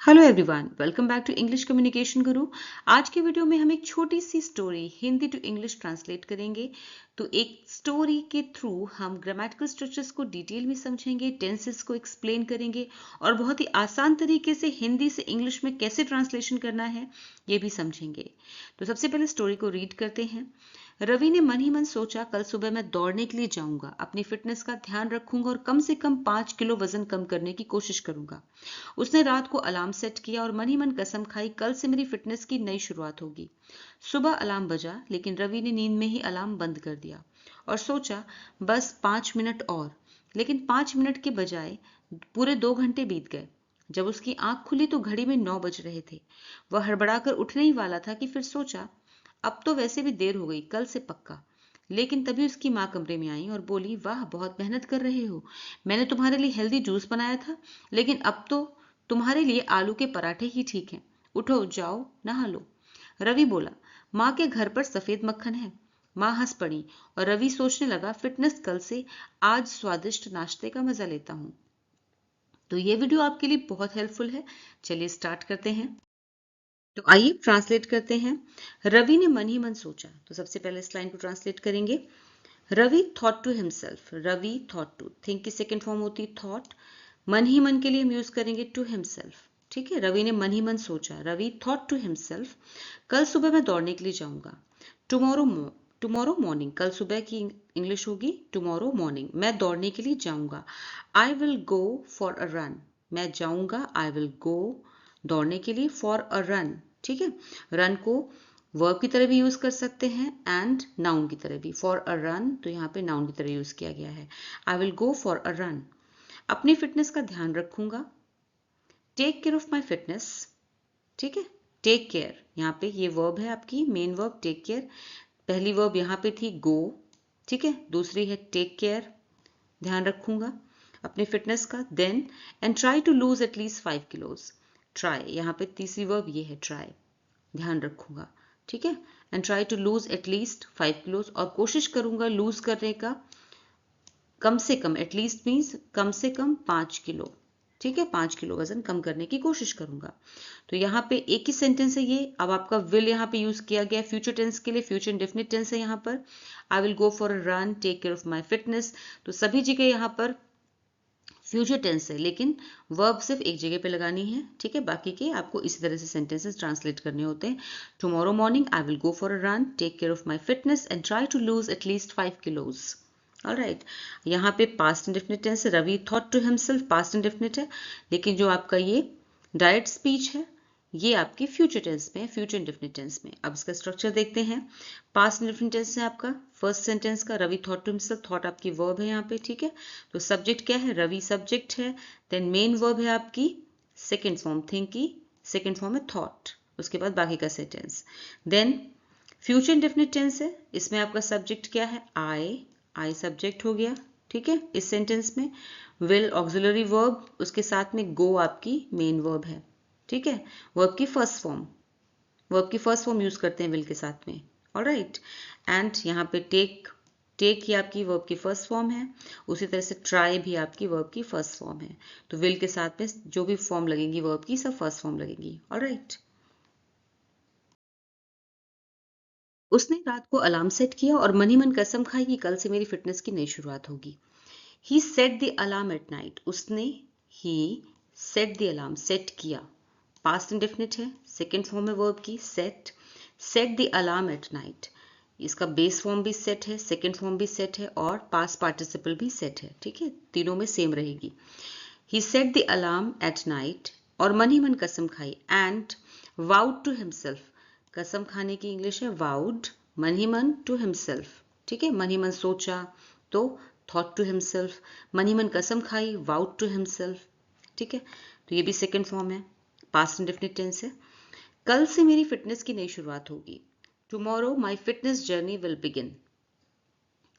Hello everyone, welcome back to English communication guru. आज के video में हम एक छोटी सी story Hindi to English translate करेंगे। तो एक स्टोरी के थ्रू हम ग्रामेटिकल स्ट्रक्चर्स को डिटेल में समझेंगे, टेंसेस को एक्सप्लेन करेंगे और बहुत ही आसान तरीके से हिंदी से इंग्लिश में कैसे ट्रांसलेशन करना है ये भी समझेंगे। तो सबसे पहले स्टोरी को रीड करते हैं। रवि ने मन ही मन सोचा, कल सुबह मैं दौड़ने के लिए जाऊंगा, अपनी फिटनेस का ध्यान रखूंगा और कम से कम 5 किलो वजन कम करने की कोशिश करूंगा। उसने रात को अलार्म सेट किया और मन ही मन कसम खाई, कल से मेरी फिटनेस की नई शुरुआत होगी। सुबह अलार्म बजा, लेकिन रवि ने नींद में ही अलार्म बंद कर दिया और सोचा बस 5 मिनट और। लेकिन 5 मिनट के बजाय पूरे 2 घंटे बीत गए। जब उसकी आंख खुली तो घड़ी में 9 बज रहे थे। वह हड़बड़ाकर उठने ही वाला था कि फिर सोचा अब तो वैसे भी देर हो गई, कल से पक्का। लेकिन तभी उसकी माँ कमरे में आई और बोली, वाह बहुत मेहनत कर रहे हो। मैंने तुम्हारे लिए हेल्दी जूस बनाया था, लेकिन अब तो तुम्हारे लिए आलू के पराठे ही ठीक हैं। उठो, जाओ नहा लो। रवि बोला, माँ के घर पर सफेद मक्खन है। माँ हंस पड़ी और रवि सोचने लगा, फिटनेस कल से, आज स्वादिष्ट नाश्ते का मजा लेता हूँ। तो ये वीडियो आपके लिए बहुत हेल्पफुल है। चलिए स्टार्ट करते हैं। तो आइए ट्रांसलेट करते हैं। रवि ने मन ही मन सोचा। तो सबसे पहले इस लाइन को ट्रांसलेट करेंगे। Ravi thought to himself. Ravi thought to, think की सेकंड फॉर्म होती है थॉट। मन ही मन के लिए हम यूज करेंगे टू हिमसेल्फ। ठीक है, रवि ने मन ही मन सोचा। रवि थॉट टू हिमसेल्फ, कल सुबह मैं दौड़ने के लिए जाऊंगा। टुमारो मॉर्निंग, कल सुबह की इंग्लिश होगी टुमारो मॉर्निंग। मैं दौड़ने के लिए जाऊंगा। आई will go for a run, मैं जाऊंगा। आई विल गो, दौड़ने के लिए, फॉर अ रन। ठीक है, रन को वर्ब की तरह भी यूज कर सकते हैं एंड नाउन की तरह भी। फॉर अ रन तो यहाँ पे नाउन की तरह यूज किया गया है। I will go for a run. अपनी फिटनेस का ध्यान रखूंगा। Take care of my fitness. ठीक है, टेक केयर यहाँ पे ये वर्ब है, आपकी मेन वर्ब टेक केयर। पहली वर्ब यहाँ पे थी गो। ठीक है, दूसरी है टेक केयर, ध्यान रखूंगा अपनी फिटनेस का। Then and try to lose at least 5 kilos. Try यहाँ पे तीसरी वर्ब ये है ट्राई, ध्यान रखूंगा। ठीक है, and try to lose at least 5 kilos, और कोशिश करूंगा लूज करने का कम से कम, एटलीस्ट मीन्स कम से कम 5 किलो। ठीक है, 5 किलो वजन कम करने की कोशिश करूंगा। तो यहाँ पे एक ही सेंटेंस है ये। अब आपका विल यहाँ पे यूज किया गया फ्यूचर टेंस के लिए, फ्यूचर इंडेफिनिट टेंस है यहाँ पर। I will go for a run, take care of my fitness. तो सभी जगह यहाँ पर फ्यूचर टेंस है, लेकिन वर्ब सिर्फ एक जगह पे लगानी है। ठीक है, बाकी के आपको इसी तरह से सेंटेंसेस ट्रांसलेट करने होते हैं। Tomorrow morning I will go for a run, take care of my fitness and try to lose at least 5 kilos. Alright, यहाँ पे पास्ट इंडेफिनिट टेंस है। Ravi thought to himself past indefinite है, लेकिन जो आपका ये डायरेक्ट स्पीच है ये आपके फ्यूचर टेंस में है, फ्यूचर इंडेफिनिट टेंस में। अब इसका स्ट्रक्चर देखते हैं। पास्ट इंडेफिनिट टेंस है आपका फर्स्ट सेंटेंस का। Ravi thought to himself, thought आपकी वर्ब है यहाँ पे। ठीक है, तो सब्जेक्ट क्या है, रवि सब्जेक्ट है। देन मेन वर्ब है आपकी सेकेंड फॉर्म, थिंक की सेकेंड फॉर्म है थॉट, उसके बाद बाकी का sentence. Then future indefinite tense है, इसमें आपका सब्जेक्ट क्या है, आई सब्जेक्ट हो गया। ठीक है, इस सेंटेंस में विल ऑक्सिलरी वर्ब, उसके साथ में गो आपकी मेन वर्ब है। ठीक है, वर्ब की फर्स्ट फॉर्म, वर्ब की फर्स्ट फॉर्म यूज करते हैं विल के साथ में। ऑलराइट, एंड यहाँ पे टेक, टेक ही आपकी वर्ब की फर्स्ट फॉर्म है। उसी तरह से ट्राई भी आपकी वर्ब की फर्स्ट फॉर्म है। तो विल के साथ में जो भी फॉर्म लगेगी वर्ब की, सब फर्स्ट फॉर्म लगेगी। ऑलराइट, उसने रात को अलार्म सेट किया और मन ही मन कसम खाई कि कल से मेरी फिटनेस की नई शुरुआत होगी। He set the alarm at night, उसने he set the alarm, set किया, पास्ट इंडेफिनिट है, सेकेंड फॉर्म है वर्ब की set. Set the alarm at night, इसका बेस फॉर्म भी सेट है, सेकेंड फॉर्म भी सेट है और पास्ट पार्टिसिपल भी सेट है। ठीक है, तीनों में सेम रहेगी। He set the alarm at night, और मन ही मन कसम खाई, एंड वाउड टू हिमसेल्फ, कसम खाने की इंग्लिश है वाउड, मन ही मन टू हिमसेल्फ। ठीक है, मन ही मन सोचा तो थॉट टू हिमसेल्फ, मन ही मन कसम खाई वाउड टू हिमसेल्फ। ठीक है, तो ये भी सेकेंड फॉर्म है, पास्ट इंडेफिनिट टेंस है। कल से मेरी फिटनेस की नई शुरुआत होगी। Tomorrow my fitness journey will begin.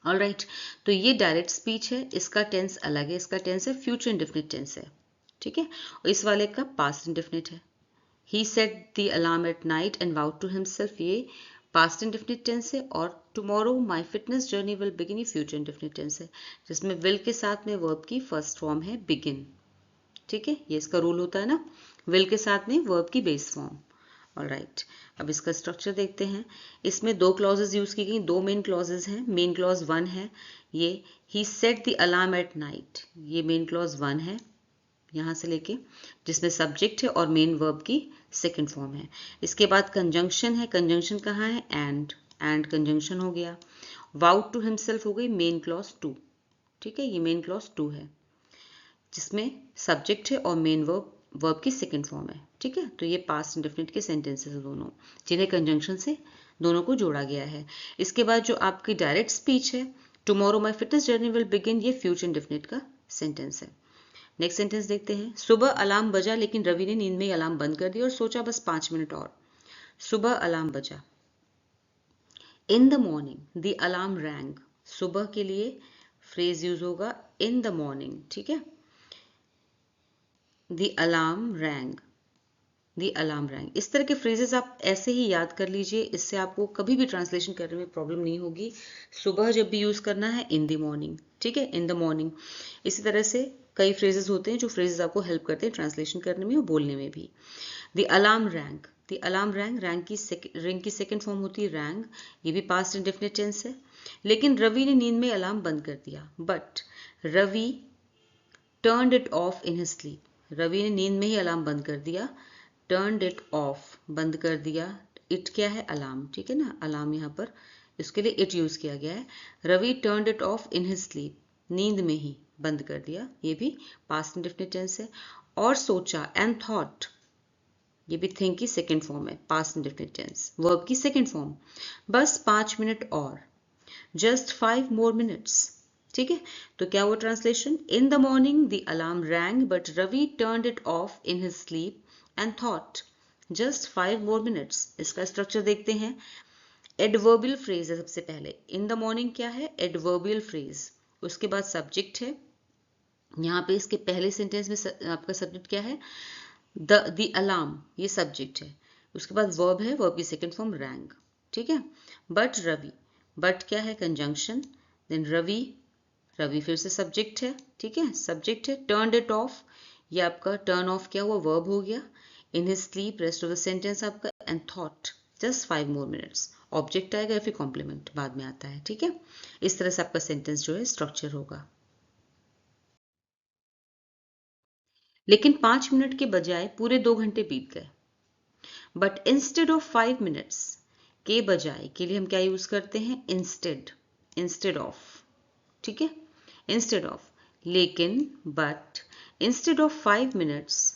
Alright, तो ये डायरेक्ट स्पीच है, इसका टेंस अलग है, इसका टेंस है फ्यूचर इंडेफिनिट टेंस है। ठीक है, और इस वाले का पास्ट इंडेफिनिट है। He set the alarm at night and vowed to himself, ये पास्ट इंडेफिनिट टेंस है। और tomorrow my fitness journey will begin, ये फ्यूचर इंडेफिनिट टेंस है, जिसमें विल के साथ में वर्ब की फर्स्ट फॉर्म है बिगिन। ठीक है, ये इसका रूल होता है ना। विल के साथ में वर्ब की बेस फॉर्म। ऑलराइट, अब इसका स्ट्रक्चर देखते हैं। इसमें दो क्लॉजेज यूज की गई, दो मेन क्लॉजेज हैं। मेन क्लॉज 1 है ये, he set the alarm at night, ये मेन क्लॉज 1 है यहाँ से लेके, जिसमें सब्जेक्ट है और मेन वर्ब की सेकंड फॉर्म है। इसके बाद कंजंक्शन है, कंजंक्शन कहाँ है, एंड कंजंक्शन हो गया। वाउड टू हिमसेल्फ हो गई मेन क्लॉज 2, ठीक है, ये मेन क्लॉज 2 है जिसमें सब्जेक्ट है और मेन वर्ब की सेकंड फॉर्म है, ठीक है। तो ये पास्ट इंडेफिनिट के सेंटेंसेस हैं दोनों, जिन्हें कंजंक्शन से दोनों को जोड़ा गया है। इसके बाद जो आपकी डायरेक्ट स्पीच है, tomorrow my fitness journey will begin, ये फ्यूचर इंडेफिनिट का सेंटेंस है। नेक्स्ट सेंटेंस देखते हैं। सुबह अलार्म बजा लेकिन रवि ने नींद में ही अलार्म बंद कर दिया और सोचा बस 5 मिनट और। सुबह अलार्म बजा। इन the morning the alarm wrong, सुबह के लिए फ्रेज यूज होगा इन द मॉर्निंग, ठीक है। The alarm wrong, the alarm wrong, इस तरह के फ्रेजेस आप ऐसे ही याद कर लीजिए, इससे आपको कभी भी ट्रांसलेशन करने में प्रॉब्लम नहीं होगी। सुबह जब भी यूज करना है इन द मॉर्निंग, ठीक है, इन द मॉर्निंग। इसी तरह से कई फ्रेजेस होते हैं जो फ्रेजेस आपको हेल्प करते हैं ट्रांसलेशन करने में और बोलने में भी। The alarm wrong, the alarm wrong, ring की सेकंड फॉर्म होती है रैंग, ये भी पास्ट इंडेफिनिट टेंस है। लेकिन रवि ने नींद में अलार्म बंद कर दिया, but Ravi turned it off in his sleep, Ravi ने नींद में ही अलार्म बंद कर दिया। टर्नड इट ऑफ, बंद कर दिया, इट क्या है, अलार्म, ठीक है ना, अलार्म यहाँ पर इसके लिए इट यूज किया गया है। Ravi turned it off in his sleep, नींद में ही बंद कर दिया, ये भी पास्ट इंडेफिनिट टेंस है। और सोचा, एंड थॉट, ये भी थिंक की सेकंड फॉर्म है, पास्ट इंडेफिनिट टेंस, वर्ब की सेकंड फॉर्म। बस 5 मिनट और, जस्ट 5 more minutes, ठीक है। तो क्या हुआ translation, in the morning the alarm rang but Ravi turned it off in his sleep and thought just 5 more minutes। इसका स्ट्रक्चर देखते हैं। एडवर्बियल फ्रेज है सबसे पहले, इन द मॉर्निंग क्या है, एडवर्बियल फ्रेज। उसके बाद सब्जेक्ट है, यहाँ पे इसके पहले सेंटेंस में आपका सब्जेक्ट क्या है, द अलार्म, ये सब्जेक्ट है। उसके बाद वर्ब है, वर्ब की सेकंड फॉर्म रैंग, ठीक है। बट रवि, बट क्या है, कंजंक्शन, देन रवि, रवि फिर से सब्जेक्ट है, ठीक है, सब्जेक्ट है। टर्नड इट ऑफ, ये आपका टर्न ऑफ क्या हुआ, वर्ब हो गया। In his sleep, rest of the sentence आपका, and thought just 5 more minutes, object आएगा या फिर कॉम्प्लीमेंट बाद में आता है, ठीक है। इस तरह से आपका सेंटेंस जो है स्ट्रक्चर होगा। लेकिन 5 मिनट के बजाय पूरे 2 घंटे बीत गए। बट इंस्टेड ऑफ 5 minutes, के बजाय के लिए हम क्या यूज करते हैं, इंस्टेड, इंस्टेड ऑफ, ठीक है, इंस्टेड ऑफ। लेकिन but instead of 5 minutes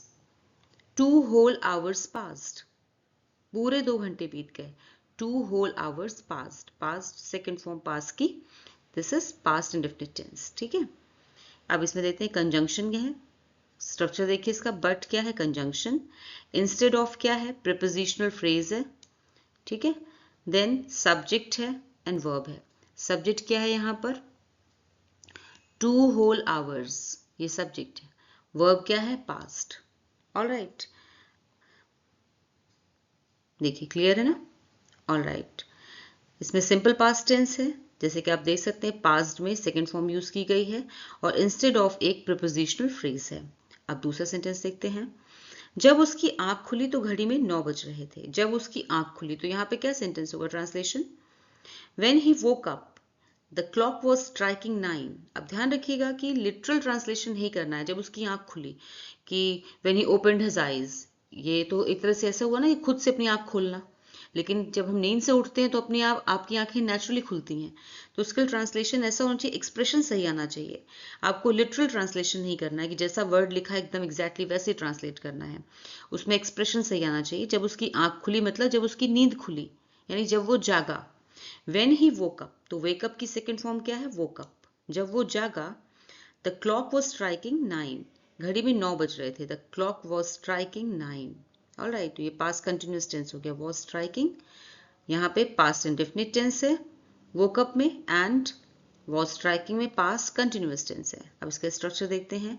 2 whole hours passed, पूरे 2 घंटे बीत गए। 2 whole hours passed, past second form pass की, this is past indefinite tense, ठीक है। अब इसमें देखते हैं कंजंक्शन क्या है। स्ट्रक्चर देखिए इसका, बट क्या है, कंजंक्शन, इंस्टेड ऑफ क्या है, प्रीपोजिशनल फ्रेज है, ठीक है। देन सब्जेक्ट है एंड वर्ब है। सब्जेक्ट क्या है यहाँ पर, 2 whole hours, ये सब्जेक्ट है। वर्ब क्या है, पास्ट। ऑलराइट, देखिए क्लियर है ना। ऑलराइट, इसमें सिंपल पास्ट टेंस है, जैसे कि आप देख सकते हैं पास्ट में सेकंड फॉर्म यूज की गई है और इंस्टेड ऑफ एक प्रीपोजिशनल फ्रेज है। अब दूसरा सेंटेंस देखते हैं। जब उसकी आंख खुली तो घड़ी में 9 बज रहे थे। जब उसकी आंख खुली, तो यहाँ पे क्या सेंटेंस होगा, translation, when he woke up the clock was striking 9। अब ध्यान रखिएगा कि लिटरल ट्रांसलेशन नहीं करना है, जब उसकी आंख खुली, कि when he opened his eyes, ये तो एक तरह से ऐसा हुआ ना कि खुद से अपनी आंख खोलना, लेकिन जब हम नींद से उठते हैं तो अपने आप आपकी आंखें नेचुरली खुलती हैं। तो उसका ट्रांसलेशन ऐसा होना चाहिए, एक्सप्रेशन सही आना चाहिए। आपको लिटरल ट्रांसलेशन नहीं करना है कि जैसा वर्ड लिखा है एकदम एग्जैक्टली वैसे ट्रांसलेट करना है, उसमें एक्सप्रेशन सही आना चाहिए। जब उसकी आंख खुली मतलब जब उसकी नींद खुली, यानी जब वो जागा। व्हेन ही वोक अप, तो वेकअप की सेकेंड फॉर्म क्या है, वोक अप, जब वो जागा। द क्लॉक वॉज स्ट्राइकिंग 9, घड़ी में 9 बज रहे थे। The clock was striking 9। Alright, तो ये पास्ट कंटिन्यूअस टेंस हो गया, वॉज स्ट्राइकिंग, यहाँ पे पास्ट इंडेफिनिट टेंस है वोकअप में, एंड वॉज स्ट्राइकिंग में पास्ट कंटिन्यूअस टेंस है। अब इसका स्ट्रक्चर देखते हैं।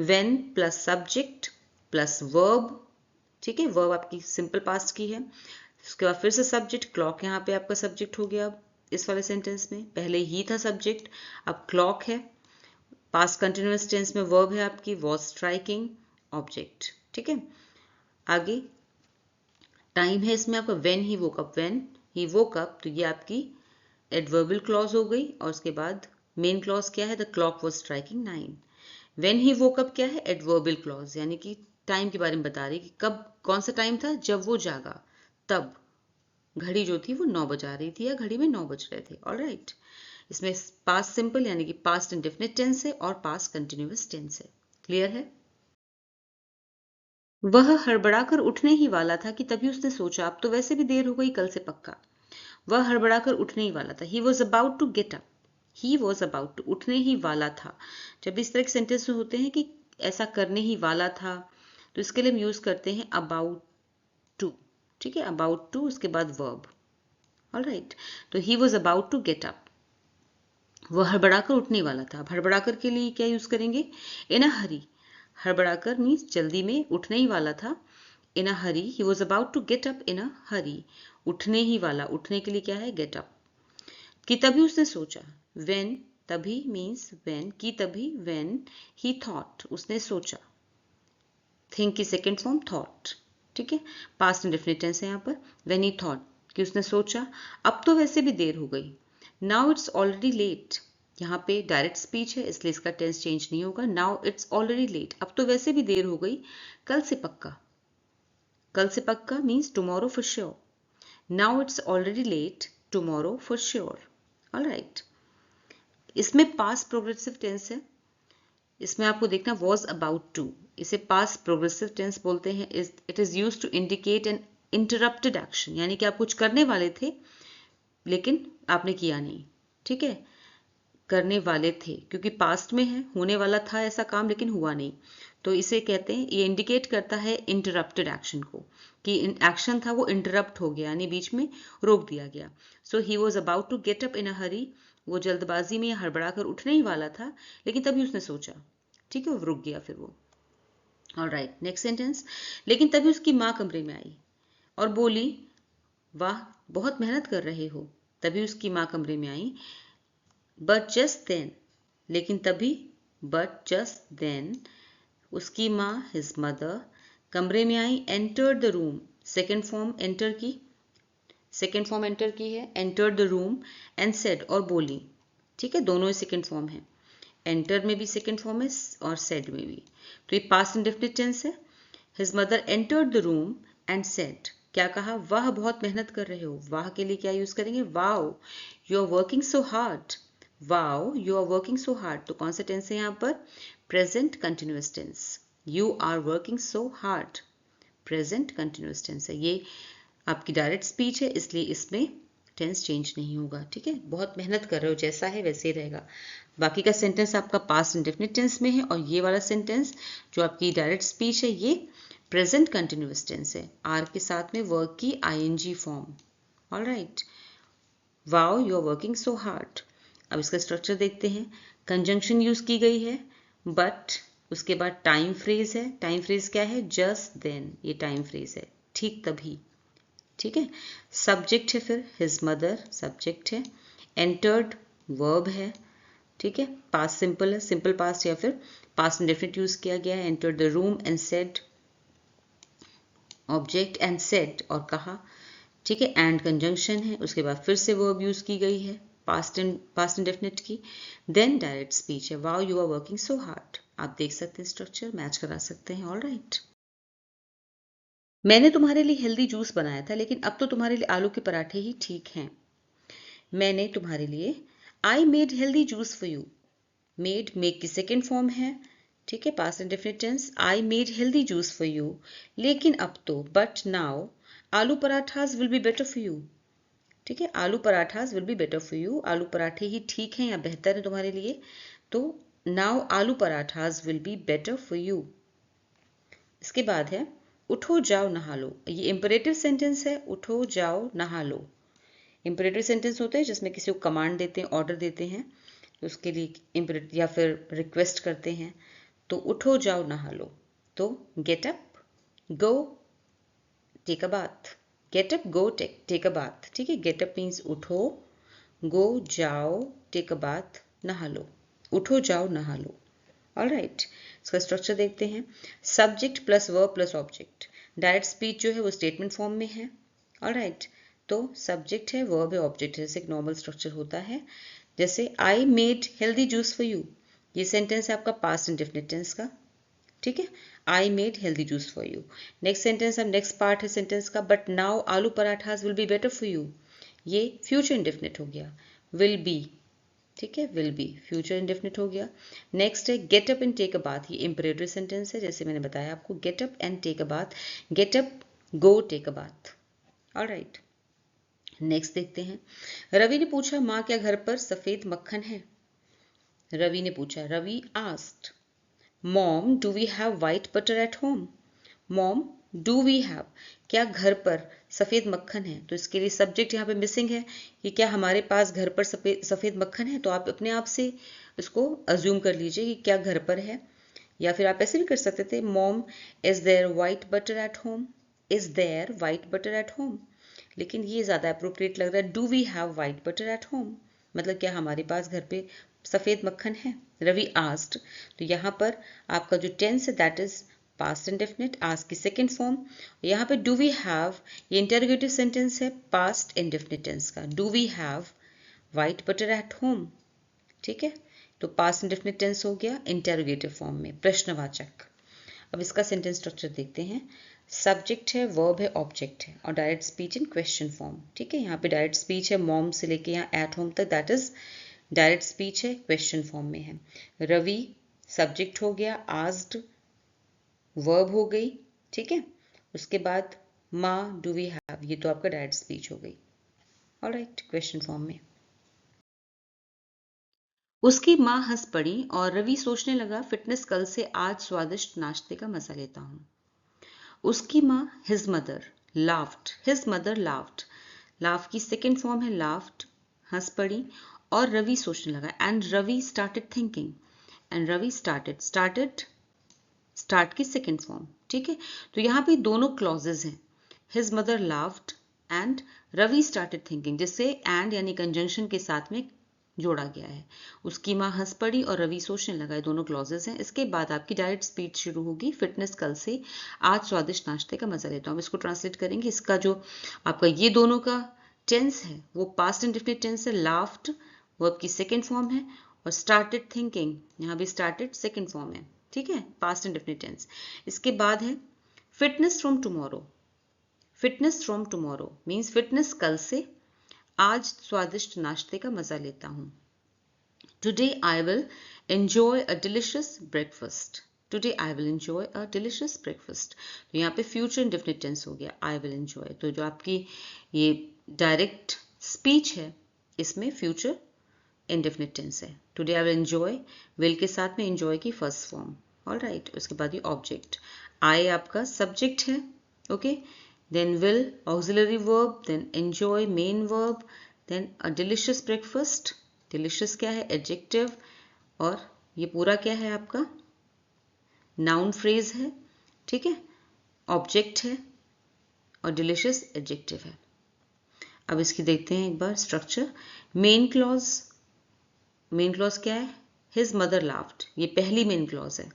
When plus subject plus verb, ठीक है, वर्ब आपकी सिंपल पास्ट की है। उसके बाद फिर से सब्जेक्ट, क्लॉक यहाँ पे आपका सब्जेक्ट हो गया। अब इस वाले सेंटेंस में पहले ही था सब्जेक्ट, अब क्लॉक है। पास्ट कंटिन्यूअस टेंस में वर्ब है आपकी वॉज स्ट्राइकिंग, ऑब्जेक्ट, ठीक है। आगे टाइम है इसमें आपका when he woke up, when he woke up, तो ये आपकी एडवर्बियल क्लॉज हो गई। और उसके बाद मेन क्लॉज क्या है, the clock was striking 9। When he woke up क्या है, एडवर्बियल क्लॉज, यानी कि टाइम के बारे में बता रही कि कब कौन सा टाइम था, जब वो जागा, तब घड़ी जो थी वो 9 बजा रही थी या घड़ी में 9 बज रहे थे। ऑलराइट, इसमें पास्ट सिंपल यानी कि पास्ट इंडेफिनिट टेंस है और पास्ट कंटिन्यूअस टेंस है। क्लियर है? वह हड़बड़ाकर उठने ही वाला था कि तभी उसने सोचा अब तो वैसे भी देर हो गई, कल से पक्का। वह हड़बड़ाकर उठने ही वाला था, he was about to get up, he was about to, उठने ही वाला था। जब इस तरह के सेंटेंस होते हैं कि ऐसा करने ही वाला था, तो इसके लिए हम यूज करते हैं अबाउट टू। ठीक है, अबाउट टू, उसके बाद वर्ब। ऑलराइट, तो he was about to get up, वह हड़बड़ाकर उठने वाला था। अब हड़बड़ाकर के लिए क्या यूज करेंगे, इन अ हरी। हड़बड़ाकर मीन्स जल्दी में, उठने ही वाला था। In a hurry, he was about to get up in a hurry, उठने ही वाला, उठने के लिए क्या है, गेट अप। कि तभी उसने सोचा, व्हेन, तभी मीन्स व्हेन, कि तभी व्हेन ही थॉट, उसने सोचा। थिंक की सेकेंड फॉर्म थॉट। ठीक है, पास्ट इंडेफिनिट टेंस है यहाँ पर। व्हेन ही थॉट, कि उसने सोचा अब तो वैसे भी देर हो गई। नाउ इट्स ऑलरेडी लेट, यहाँ पे डायरेक्ट स्पीच है इसलिए इसका टेंस चेंज नहीं होगा। नाउ इट्स ऑलरेडी लेट, अब तो वैसे भी देर हो गई, कल से पक्का। कल से पक्का means tomorrow for sure. Now it's already late, tomorrow for sure. Alright, इसमें पास्ट प्रोग्रेसिव टेंस है। इसमें आपको देखना वॉज अबाउट टू, इसे पास्ट प्रोग्रेसिव टेंस बोलते हैं। It is used to indicate an interrupted action, यानी कि आप कुछ करने वाले थे लेकिन आपने किया नहीं। ठीक है, करने वाले थे क्योंकि पास्ट में है, होने वाला था ऐसा काम लेकिन हुआ नहीं, तो इसे कहते हैं, ये इंडिकेट करता है इंटरप्टेड एक्शन को, कि एक्शन था वो इंटरप्ट हो गया, यानी बीच में रोक दिया गया। So he was about to get up in a hurry, वो जल्दबाजी में हड़बड़ा कर उठने ही वाला था, लेकिन तभी उसने सोचा। ठीक है, वो रुक गया फिर वो। Alright, next sentence. लेकिन तभी उसकी माँ कमरे में आई और बोली, वाह बहुत मेहनत कर रहे हो। तभी उसकी माँ कमरे में आई, बट जस्ट देन, लेकिन तभी, बट जस्ट देन, उसकी माँ, हिज मदर, कमरे में आई, entered the room, second form enter की, सेकेंड फॉर्म एंटर की है, entered the room, and said, और बोली। ठीक है, दोनों ही सेकेंड फॉर्म है, एंटर में भी सेकेंड फॉर्म है और सेड में भी। तो ये पास्ट इंडेफिनिट टेंस है। His mother entered the room and said, क्या कहा, वाह बहुत मेहनत कर रहे हो। वाह के लिए क्या यूज करेंगे, wow you are working so hard, wow you are working so hard. तो कौन सा टेंस है यहाँ पर, present continuous tense, you are working so hard, present continuous tense है। ये आपकी डायरेक्ट स्पीच है इसलिए इसमें टेंस चेंज नहीं होगा। ठीक है, बहुत मेहनत कर रहे हो, जैसा है वैसे ही रहेगा। बाकी का सेंटेंस आपका पास्ट इंडेफिनिट टेंस में है, और ये वाला सेंटेंस जो आपकी डायरेक्ट स्पीच है ये प्रेजेंट कंटिन्यूअस टेंस है, आर के साथ में वर्क की ING form. Alright, wow you are working so hard. अब इसका स्ट्रक्चर देखते हैं। कंजंक्शन यूज की गई है, बट, उसके बाद टाइम फ्रेज है। टाइम फ्रेज क्या है, जस्ट देन, ये टाइम फ्रेज है, ठीक तभी। ठीक है, सब्जेक्ट है फिर हिज मदर, सब्जेक्ट है। एंटर्ड वर्ब है। ठीक है, पास्ट सिंपल है, सिंपल पास्ट या फिर पास्ट इंडेफिनिट यूज किया गया है। Entered the room and said, object and said, और कहा। ठीक है, एंड कंजंक्शन है, उसके बाद फिर से वर्ब यूज की गई है पास्ट इंडेफिनिट की। देन डायरेक्ट स्पीच है, wow you are working so hard. आप देख सकते हैं, स्ट्रक्चर मैच करा सकते हैं। ऑलराइट, मैंने तुम्हारे लिए हेल्दी जूस बनाया था लेकिन अब तो तुम्हारे लिए आलू के पराठे ही ठीक हैं। मैंने तुम्हारे लिए, I made healthy juice for you. Made, make की सेकेंड फॉर्म है। ठीक है, past indefinite tense, I made healthy juice for you, लेकिन अब तो, but now, aloo parathas will be better for you. ठीक है, aloo parathas will be better for you, आलू पराठे ही ठीक हैं या बेहतर है तुम्हारे लिए, तो now aloo parathas will be better for you. इसके बाद है, उठो जाओ नहा लो। ये इंपरेटिव सेंटेंस है, उठो जाओ नहा लो। इंपरेटिव सेंटेंस होते हैं जिसमें किसी को कमांड देते हैं, ऑर्डर देते हैं, तो उसके लिए इंपरेटिव या फिर रिक्वेस्ट करते हैं। तो उठो जाओ नहा लो, तो get up go take a bath, get up go take a bath. ठीक है, गेट अप मीन्स उठो, गो जाओ, टेक अ बाथ नहा लो, उठो जाओ नहा लो। ऑलराइट, इसका स्ट्रक्चर देखते हैं। Subject plus verb plus object, direct speech जो है वो स्टेटमेंट फॉर्म में है। ऑलराइट, तो सब्जेक्ट है, वर्ब है, ऑब्जेक्ट है, जैसे एक नॉर्मल स्ट्रक्चर होता है। जैसे आई made healthy juice for you, ये सेंटेंस है आपका पास्ट इंडेफिनिट टेंस का। ठीक है, आई made healthy juice for you. Next sentence, अब नेक्स्ट पार्ट है सेंटेंस का, बट नाउ आलू parathas will be better for you, ये फ्यूचर इंडेफिनिट हो गया। विल बी, ठीक है, विल बी फ्यूचर इंडेफिनिट हो गया। नेक्स्ट है get up and take a bath, ये इंपरेटिव सेंटेंस है, जैसे मैंने बताया आपको, get up and take a bath, get up go take a bath. Alright, next देखते हैं। रवि ने पूछा माँ क्या घर पर सफेद मक्खन है? रवि ने पूछा, Ravi asked mom do we have white butter at home? Mom do we have, क्या घर पर सफेद मक्खन है? तो इसके लिए सब्जेक्ट यहाँ पे मिसिंग है कि क्या हमारे पास घर पर सफेद मक्खन है। तो आप अपने आप से इसको अज्यूम कर लीजिए कि क्या घर पर है, या फिर आप ऐसे भी कर सकते थे, mom is there white butter at home, is there white butter at home. लेकिन ये ज़्यादा अप्रोप्रिएट लग रहा है, do we have white butter at home, मतलब क्या हमारे पास घर पे सफ़ेद मक्खन है। रवि आस्क्ड, तो यहाँ पर आपका जो टेंस है that is past indefinite, ask की सेकेंड फॉर्म। यहाँ पे डू वी हैव, ये इंटरोगेटिव सेंटेंस है पास्ट इंडेफिनिट टेंस का, do we have white butter at home. ठीक है, तो पास्ट इंडेफिनिट टेंस हो गया इंटरोगेटिव फॉर्म में, प्रश्नवाचक। अब इसका सेंटेंस स्ट्रक्चर देखते हैं। सब्जेक्ट है, वर्ब है, ऑब्जेक्ट है, और direct speech in question form. ठीक है, यहाँ पे डायरेक्ट स्पीच है, मॉम से लेके यहाँ एट होम तक, दैट इज डायरेक्ट स्पीच है, क्वेश्चन फॉर्म में है। रवि सब्जेक्ट हो गया, आस्क्ड वर्ब हो गई। ठीक है, उसके बाद माँ डू वी हैव, ये तो आपका डायरेक्ट स्पीच हो गई। ऑलराइट, क्वेश्चन फॉर्म में। उसकी माँ हंस पड़ी और रवि सोचने लगा फिटनेस कल से आज स्वादिष्ट नाश्ते का मजा लेता हूँ। उसकी माँ his mother laughed, his mother laughed, laugh की सेकेंड फॉर्म है लाफ्ड, हंस पड़ी, और रवि सोचने लगा, and Ravi started thinking, and Ravi started start की सेकेंड फॉर्म। ठीक है, तो यहाँ पे दोनों क्लॉजेज हैं, his mother laughed and Ravi started thinking, जिससे एंड यानी कंजंक्शन के साथ में जोड़ा गया है। उसकी माँ हंस पड़ी और रवि सोचने लगा, ये दोनों क्लॉजेज हैं। इसके बाद आपकी डायरेक्ट स्पीच शुरू होगी, फिटनेस कल से आज स्वादिष्ट नाश्ते का मजा लेता हूँ। इसको ट्रांसलेट करेंगे, इसका जो आपका ये दोनों का टेंस है वो पास्ट इंडेफिनिट टेंस है, लाफ्ड वर्ब की सेकेंड फॉर्म है, और स्टार्टेड थिंकिंग यहाँ भी स्टार्टेड सेकेंड फॉर्म है। ठीक है, पास्ट इंडेफिनिट टेंस। इसके बाद है fitness from tomorrow, fitness from tomorrow means fitness कल से, आज स्वादिष्ट नाश्ते का मजा लेता हूँ। Today I will enjoy a delicious breakfast, today I will enjoy a delicious breakfast. तो यहाँ पे फ्यूचर इंडेफिनिट टेंस हो गया, आई विल एंजॉय। तो जो आपकी ये डायरेक्ट स्पीच है इसमें फ्यूचर इंडेफिनिट टेंस है। Today I will enjoy, will के साथ में एंजॉय की फर्स्ट फॉर्म। ऑल राइट, उसके बाद ये ऑब्जेक्ट, आई आपका सब्जेक्ट है, okay, then will auxiliary verb, then enjoy main verb, then a delicious breakfast, delicious क्या है, एडजेक्टिव, और ये पूरा क्या है आपका नाउन फ्रेज है। ठीक है, ऑब्जेक्ट है और डिलिशियस एडजेक्टिव है। अब इसकी देखते हैं एक बार structure. Main clause, main clause क्या है, हिज मदर लाफ्ड, ये पहली मेन क्लॉज है।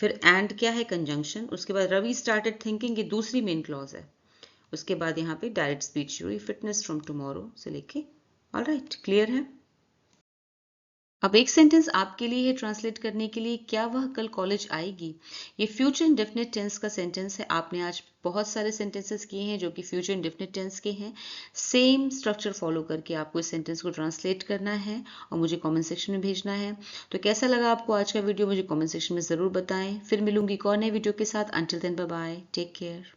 फिर एंड क्या है, कंजंक्शन। उसके बाद रवि स्टार्टेड थिंकिंग, ये दूसरी मेन क्लॉज है। उसके बाद यहाँ पे डायरेक्ट स्पीच शुरू हुई, फिटनेस फ्रॉम टुमारो से लेके। ऑलराइट, क्लियर है। अब एक सेंटेंस आपके लिए है ट्रांसलेट करने के लिए, क्या वह कल कॉलेज आएगी? ये फ्यूचर इंडेफिनिट टेंस का सेंटेंस है। आपने आज बहुत सारे सेंटेंसेस किए हैं जो कि फ्यूचर इंडेफिनिट टेंस के हैं। सेम स्ट्रक्चर फॉलो करके आपको इस सेंटेंस को ट्रांसलेट करना है और मुझे कमेंट सेक्शन में भेजना है। तो कैसा लगा आपको आज का वीडियो, मुझे कमेंट सेक्शन में ज़रूर बताएं। फिर मिलूंगी एक और नए वीडियो के साथ। Until then bye bye, take care.